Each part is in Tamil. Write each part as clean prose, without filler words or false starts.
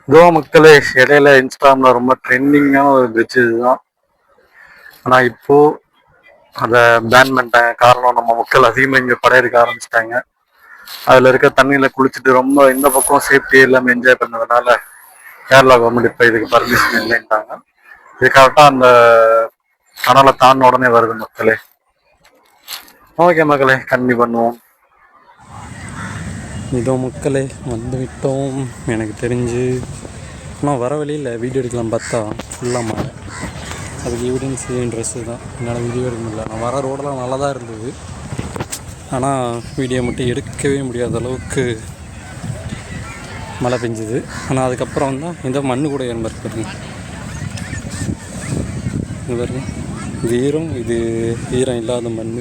இதோ மக்களே, இடையில இன்ஸ்டாகிராம்ல ரொம்ப ட்ரெண்டிங்கான ஒரு பிரிட்ஜ் இதுதான். ஆனா இப்போ அதை பேன் பண்ணிட்டாங்க. காரணம், நம்ம மக்கள் அதிகமாக இங்கே படையெடுக்க ஆரம்பிச்சிட்டாங்க. அதில் இருக்க தண்ணியில குளிச்சுட்டு ரொம்ப இந்த பக்கம் சேஃப்டி இல்லாமல் என்ஜாய் பண்ணதுனால கேரளா கவர்மெண்ட் இப்போ இதுக்கு பர்மிஷன் இல்லைன்ட்டாங்க. இது கரெக்டாக அந்த கனலை தாண்டின உடனே வருது மக்களே. ஓகே மக்களே, கண்டினியூ பண்ணுவோம். இதோ மக்களே வந்து விட்டோம். எனக்கு தெரிஞ்சு நான் வர வழியில் வீடியோ எடுக்கலாம் பார்த்தா ஃபுல்லாக மழை. அதுக்கு எவிடன்ஸ் ட்ரெஸ்ஸு தான். என்னால் வீடியோ எடுக்க முடியல. நான் வர ரோடெல்லாம் நல்லா தான் இருந்தது, ஆனால் வீடியோ மட்டும் எடுக்கவே முடியாத அளவுக்கு மழை பெஞ்சுது. ஆனால் அதுக்கப்புறம் வந்தால் இந்த மண்ணு கூட ஏன் பாருங்க, இது பாருங்க, இது ஈரம், இது ஈரம் இல்லாத மண்.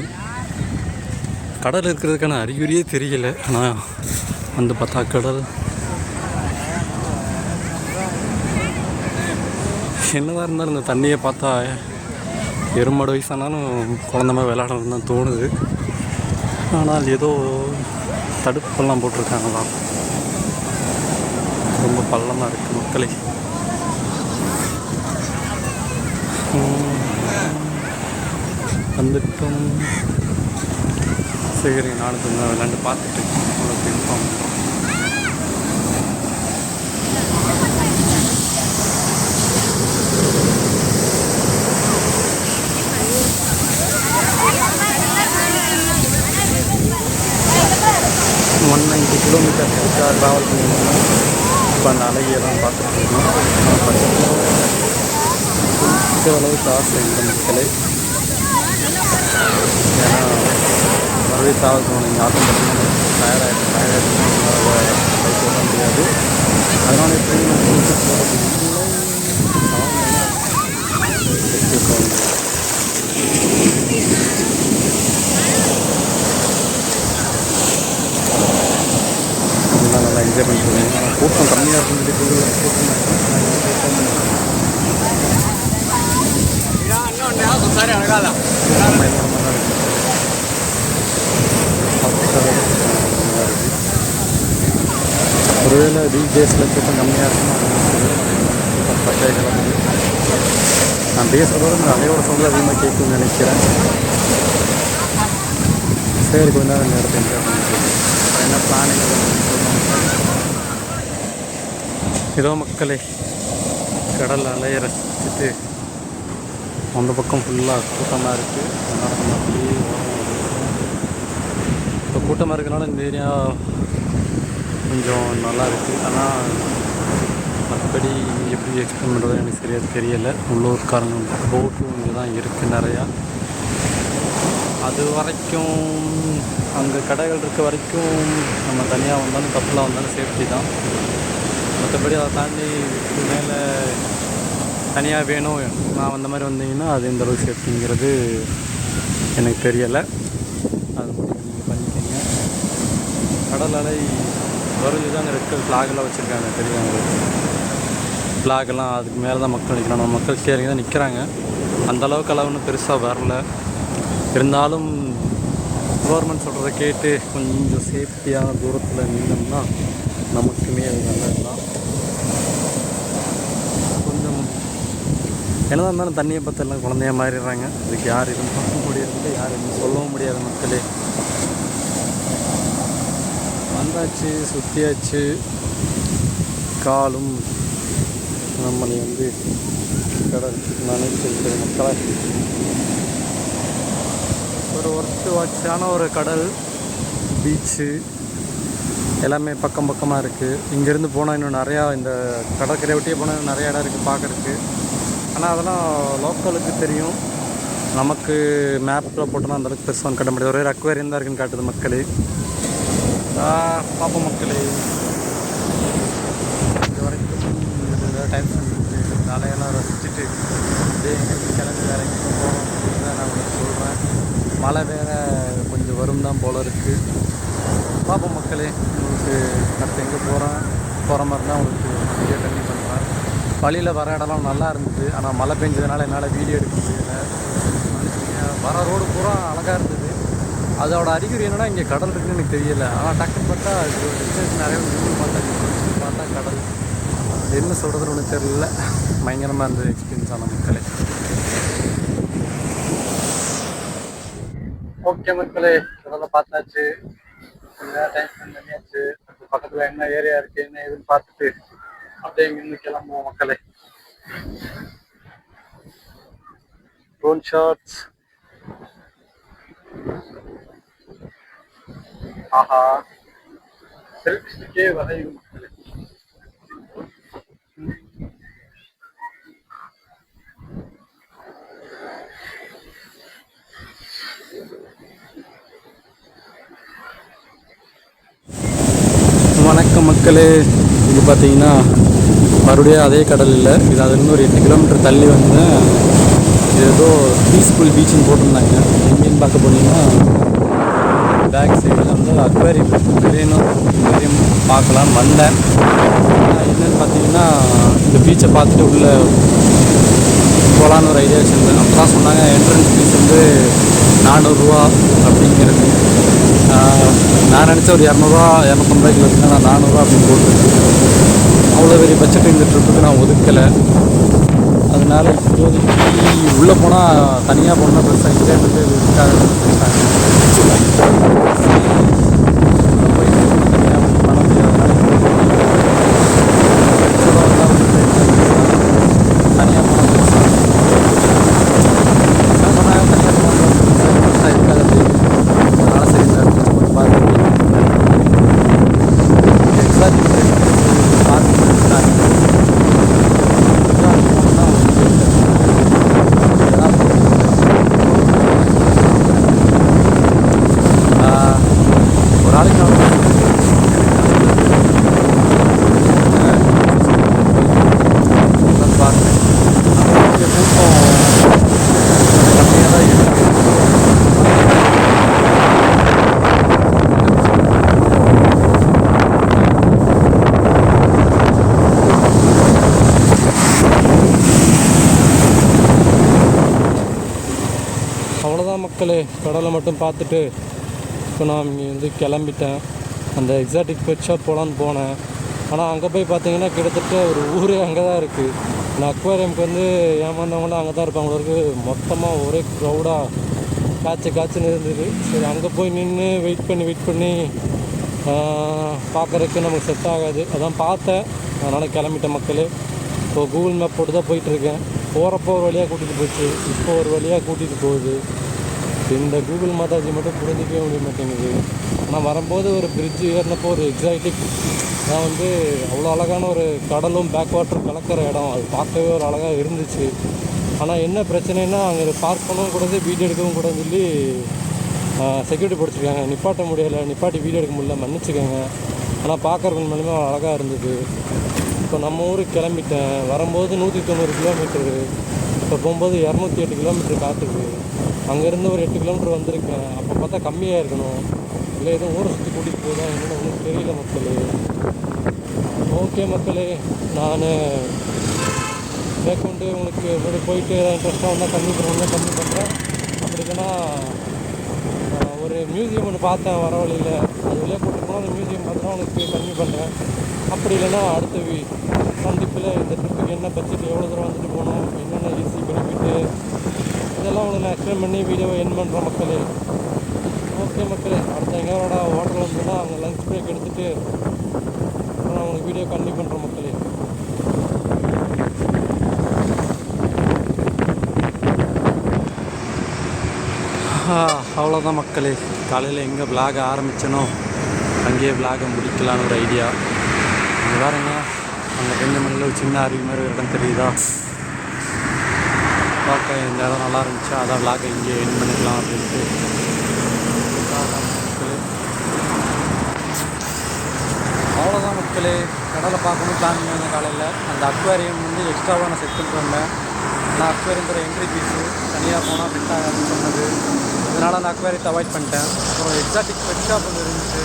கடல் இருக்கிறதுக்கான அறிகுறியே தெரியலை. ஆனால் வந்து பார்த்தா கடல். என்னதான் இருந்தாலும் இந்த தண்ணியை பார்த்தா எருமாடு வயசானாலும் குழந்த மாதிரி விளையாடணும்னு தான் தோணுது. ஆனால் ஏதோ தடுப்பெல்லாம் போட்டிருக்காங்களாம். ரொம்ப பள்ளமாக இருக்குது மக்களே. வந்துட்டோம். சரி, நானும் கொஞ்சம் விளையாண்டு பார்த்துட்டு உங்களுக்கு இன்ஃபார்ம் பண்ணுறோம். ஒன் 90 கிலோமீட்டர் ட்ராவல் பண்ணியிருந்தோம். இப்போ அந்த அழகியெல்லாம் பார்த்துட்டு இருக்கோம். கொஞ்ச அளவுக்கு ஆசை இந்த மக்களை. ஏன்னா மறுபடியும் ட்ராவல் பண்ணணும். இங்கே ஆட்டம் பண்ணி டயர்டாகிட்டு பைக் ஓட்ட முடியாது. அதனால ட்ரெயின் போகிறது இதெல்லாம் நல்லா என்ஜாய் பண்ணிட்டு. ஆனால் கூட்டம் கம்மியாக இருக்குன்னு கூட்டம் ஒருவேளை வீக் டேஸில் கூட்டம் கம்மியாக இருக்கும். பட்டையை கிளம்புது. நான் பேசுகிறதோட இந்த அலையோட சவுண்டு அதிகமாக கேட்கும்னு நினைக்கிறேன். சரி, கொஞ்ச நேரம் நேரத்தை என்ஜாய் பண்ணிட்டு என்ன பிளானிங் இதோ மக்களே, கடல் அலையை ரசிச்சுட்டு அந்த பக்கம் ஃபுல்லாக கூட்டமாக இருக்குது. அதனால் நம்ம அப்படியே இப்போ கூட்டமாக இருக்கிறனால இந்த ஏரியா கொஞ்சம் நல்லா இருக்குது. ஆனால் மற்றபடி எப்படி எக்ஸ்பிளைன் பண்ணுறது எனக்கு சரியாக தெரியலை. உள்ளூர்காரங்க போட்டும் இங்கே தான் இருக்குது நிறையா. அது வரைக்கும் அங்கே கடைகள் இருக்க வரைக்கும் நம்ம தனியாக வந்தாலும் கப்பலாக வந்தாலும் சேஃப்டி தான். மற்றபடி அதை தாண்டி மேலே தனியாக வேணும் நான் அந்த மாதிரி வந்தீங்கன்னா அது எந்த அளவுக்கு சேஃப்டிங்கிறது எனக்கு தெரியலை. அது மட்டும் நீங்கள் பண்ணிக்கோங்க. கடல் அலை வருது தான். அந்த ரெட் கலர் ஃப்ளாகெல்லாம் வச்சுருக்காங்க, தெரியாங்க ஃப்ளாகெல்லாம். அதுக்கு மேலே தான் மக்கள் நிற்கிறாங்க. நம்ம மக்கள் கேரிங்க தான் நிற்கிறாங்க. அந்தளவுக்கு அளவு ஒன்றும் பெருசாக வரல. இருந்தாலும் கவர்மெண்ட் சொல்கிறத கேட்டு கொஞ்சம் சேஃப்டியான தூரத்தில் நின்னோம்னா நமக்குமே அது நல்லது தான். கொஞ்சம் என்னதான் இருந்தாலும் தண்ணியை பார்த்து எல்லாம் குழந்தைய மாறிடுறாங்க. அதுக்கு யார் எதுவும் பார்க்க முடியாது, யார் எதுவும் சொல்லவும் முடியாது. மக்களே வந்தாச்சு, சுற்றியாச்சு. காலும் நம்மளை வந்து கடல் நினைச்சிருக்கிற மக்களை ஒரு ஒர்த்து வாட்சான ஒரு கடல் பீச்சு எல்லாமே பக்கம் பக்கமாக இருக்குது. இங்கேருந்து போனால் இன்னும் நிறையா இந்த கடற்கரை ஒட்டியே போனால் இன்னும் நிறையா இடம் இருக்குது பார்க்குறதுக்கு. ஆனால் அதெல்லாம் லோக்கலுக்கு தெரியும். நமக்கு மேப்பில் போட்டோன்னா அந்தளவுக்கு பெருசாக கட்ட முடியாது. ஒரே அக்வேரியம் தான் இருக்குன்னு காட்டுது மக்களே. பார்ப்போம் மக்களே. இது வரைக்கும் டைம் நாளையெல்லாம் ரசிச்சுட்டு அப்படியே எங்களுக்கு கிளம்பி வேறு எங்கேயும் போகணும் அப்படின்னு தான் நான் உங்களுக்கு சொல்கிறேன். மழை வேறு கொஞ்சம் வரும் தான் போல் இருக்குது. பார்ப்போம் மக்களே. உங்களுக்கு அடுத்து எங்கே போகிற மாதிரி தான் உங்களுக்கு வீடியோ கண்டினியூ பண்ணுறேன். வழியில் வர இடம்லாம் நல்லா இருந்தது. ஆனால் மழை பெஞ்சதுனால என்னால் வீடியோ எடுக்க முடியலை. வர ரோடு பூரா அழகாக இருந்தது. அதோட அறிகுறி என்னென்னா இங்கே கடல் இருக்குன்னு எனக்கு தெரியலை. ஆனால் டக்குன்னு பார்த்தா இது டிஸ்டன்ஸ் நிறைய பார்த்தா கடல் என்ன சொல்கிறதுன்னு ஒன்றும் தெரியல. பயங்கரமாக இருந்தது எக்ஸ்பீரியன்ஸ் ஆன மக்களே. ஓகே மக்களே, இதெல்லாம் பார்த்தாச்சு, கொஞ்சம் டைம் ஸ்பெண்ட் பண்ணியாச்சு. பக்கத்தில் என்ன ஏரியா இருக்குது என்ன ஏதுன்னு பார்த்துட்டு அப்படியே இங்கிருந்து கிளம்புவோம் மக்களே. Drone shots. ஆஹா, செல்ஃபிஸ்டிக்கே வரையும் மக்களே. வணக்கம் மக்களே. இது பார்த்தீங்கன்னா மறுபடியும் அதே கடல் இல்லை, இது அது இன்னொரு 8 கிலோமீட்டர் தள்ளி வந்தேன். இது ஏதோ பீஸ்ஃபுல் பீச்சுன்னு போட்டிருந்தாங்க. எங்கேன்னு பார்க்க போனீங்கன்னா பேக் சைடில் வந்து அக்வேரியம் அக்வேரியம் பார்க்கலான்னு வந்தேன். என்னென்னு பார்த்தீங்கன்னா இந்த பீச்சை பார்த்துட்டு உள்ளே போகலான்னு ஒரு ஐடியா வச்சுருந்தேன். அப்போ தான் சொன்னாங்க என்ட்ரன்ஸ் ஃபீஸ் வந்து 400 ரூபா அப்படிங்கிறது. நான் நினச்ச ஒரு 200 250 இருக்குன்னா நான் 400 அப்படின்னு போட்டுருக்கேன். அவ்வளோ பெரிய பட்ஜெட் இந்த ட்ரிப்புக்கு நான் ஒதுக்கலை. அதனால இப்போதைக்கு உள்ளே போனால் தனியாக போனால் பெருசாக இங்கே இருக்காது. அவ்வளோதான் மக்களே, கடலை மட்டும் பார்த்துட்டு இப்போ நான் இங்கே வந்து கிளம்பிட்டேன். அந்த எக்ஸாட்டிக் பெட் ஷாப் போகலான்னு போனேன். ஆனால் அங்கே போய் பார்த்தீங்கன்னா கிட்டத்தட்ட ஒரு ஊரே அங்கே தான் இருக்குது. நான் அக்வாரியமுக்கு வந்து ஏமாந்தவங்களாம் அங்கே தான் இருப்பாங்களுக்கு. மொத்தமாக ஒரே க்ரௌடாக காய்ச்சுன்னு இருந்தது. சரி, அங்கே போய் நின்று வெயிட் பண்ணி பார்க்குறதுக்கு நமக்கு செட் ஆகாது. அதான் பார்த்தேன், அதனால் கிளம்பிட்டேன் மக்களே. இப்போ கூகுள் மேப் போட்டு தான் போயிட்டுருக்கேன். போகிறப்போ ஒரு வழியாக கூட்டிகிட்டு போச்சு, இப்போ ஒரு வழியாக கூட்டிகிட்டு போகுது. இந்த கூகுள் மாதாஜி மட்டும் புரிஞ்சிக்கவே முடிய மாட்டேங்குது. ஆனால் வரும்போது ஒரு பிரிட்ஜு ஏறினப்போ ஒரு எக்ஸாட்டிக் நான் வந்து அவ்வளோ அழகான ஒரு கடலும் பேக் வாட்டர் கலக்கிற இடம், அது பார்க்கவே ஒரு அழகாக இருந்துச்சு. ஆனால் என்ன பிரச்சனைன்னா அங்கே பார்க் பண்ணவும் கூடாது, வீடியோ எடுக்கவும் கூடாதுன்னு சொல்லி செக்யூரிட்டி பிடிச்சிருக்காங்க. நிப்பாட்ட முடியலை, நிப்பாட்டி வீடியோ எடுக்க முடியல, மன்னிச்சுக்கோங்க. ஆனால் பார்க்குறதுக்கு மூலமே அழகாக இருந்தது. இப்போ நம்ம ஊருக்கு கிளம்பிட்டேன். வரும்போது 190 கிலோமீட்டரு, இப்போ போகும்போது 208 கிலோமீட்டர் காட்டுது. அங்கேருந்து ஒரு 8 கிலோமீட்டர் வந்திருக்கேன். அப்போ பார்த்தா கம்மியாக இருக்கணும், இல்லை எதுவும் ஊரை சுற்றி கூட்டிகிட்டு போதா என்னென்னு ஒன்றும் தெரியல மக்களே. ஓகே மக்களே, நான் மேற்கொண்டு உங்களுக்கு எப்படி போயிட்டு ஏதாவது இன்ட்ரெஸ்ட்டாக வந்தால் கம்மி பண்ணுறேன். அப்படி இல்லைன்னா ஒரு மியூசியம் ஒன்று பார்த்தேன் வர வழியில், அது வழியாக கூட்டிட்டு போனால் அந்த மியூசியம் பார்த்தா உனக்கு கம்மி பண்ணுறேன். அப்படி இல்லைன்னா அடுத்த சந்திப்பில் இந்த ட்ரிப்புக்கு என்ன பட்ஜெட், எவ்வளோ தூரம் வந்துட்டு போகணும், என்னென்ன ஈஸி பெனிஃபிட்டு, இதெல்லாம் உங்களுக்கு நான் எக்ஸ்பிளைன் பண்ணி வீடியோவை என் பண்ணுறேன் மக்களே. ஓகே மக்களே, அடுத்த எங்கேயோட ஹோட்டல் வந்துன்னா அங்கே லஞ்ச் பிரேக் எடுத்துகிட்டு நான் உங்களுக்கு வீடியோ கண்டினியூ பண்ணுறேன் மக்களே. அவ்வளோதான் மக்களே, காலையில் எங்கே விளாக ஆரம்பித்தனோ அங்கேயே விளாக முடிக்கலான்னு ஒரு ஐடியா. அங்கே பாருங்க, அங்கே 2 மணியில் ஒரு சின்ன அருவி மாதிரி ஒரு இடம் தெரியுதா, பார்க்க இந்த இடம் நல்லா இருந்துச்சு. அதான் விளாக இங்கே என் பண்ணிக்கலாம் அப்படின்ட்டு. அவ்வளோதான் மக்களே, கடலை பார்க்கணும் பிளான் பண்ணேன் காலையில். அந்த அக்வாரியம் வந்து எக்ஸ்ட்ராவாக நான் செட் பண்ணிட்டு வந்தேன். ஆனால் அக்வாரியத்தோட என்ட்ரி ஃபீஸு தனியாக போனால் ஃபிட் ஆகாதுன்னு சொன்னது, அதனால் அந்த அக்வாரியத்தை அவாய்ட் பண்ணிட்டேன். அப்புறம் எக்ஸாட்டிக் பெட் ஷாப் ஒன்று இருந்துச்சு,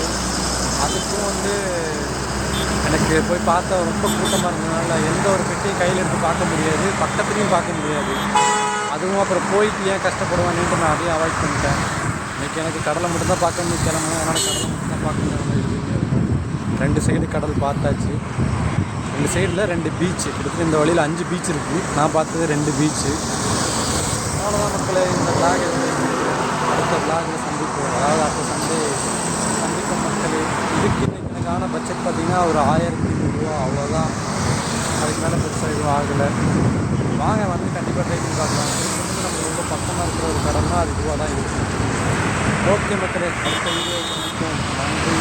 அதுக்கும் வந்து எனக்கு போய் பார்த்தா ரொம்ப கூட்டமாக இருந்ததுனால எந்த ஒரு பெட்டையும் கையில் எடுத்து பார்க்க முடியாது, பக்கத்துலேயும் பார்க்க முடியாது. அதுவும் அப்புறம் போயிட்டு ஏன் கஷ்டப்படுவான்ட்டு நான் அதையும் அவாய்ட் பண்ணிட்டேன். இன்றைக்கி எனக்கு கடலை மட்டும்தான் பார்க்க முடியும் கிளம்புனேன், அதனால் கடலை மட்டும்தான் பார்க்க முடியும். 2 சைடு கடல் பார்த்தாச்சு. 2 சைடில் 2 பீச்சு, கிட்டத்தட்ட இந்த வழியில் 5 பீச் இருக்குது. நான் பார்த்தது 2 பீச்சு. அவ்வளோதான் மக்களே, இந்த vlog அடுத்த vlogல சந்திப்போம். அதாவது அடுத்த சண்டே சந்திக்கும் மக்களே. இதுக்கு இன்னைக்கான பட்ஜெட் பார்த்திங்கன்னா ஒரு 1200 ரூபா, அவ்வளோதான். அதுக்கு மேலே பெருசாக எதுவும் ஆகலை. வாங்க வந்து கண்டிப்பாக ட்ரை பண்ணி பார்க்கலாம். இது வந்து நமக்கு ரொம்ப பக்கமாக இருக்கிற ஒரு கடன்னா அது இதுவாக தான் இருக்கும். ஓகே மக்களே, அடுத்த வீடியோ சந்திப்போம். நன்றி.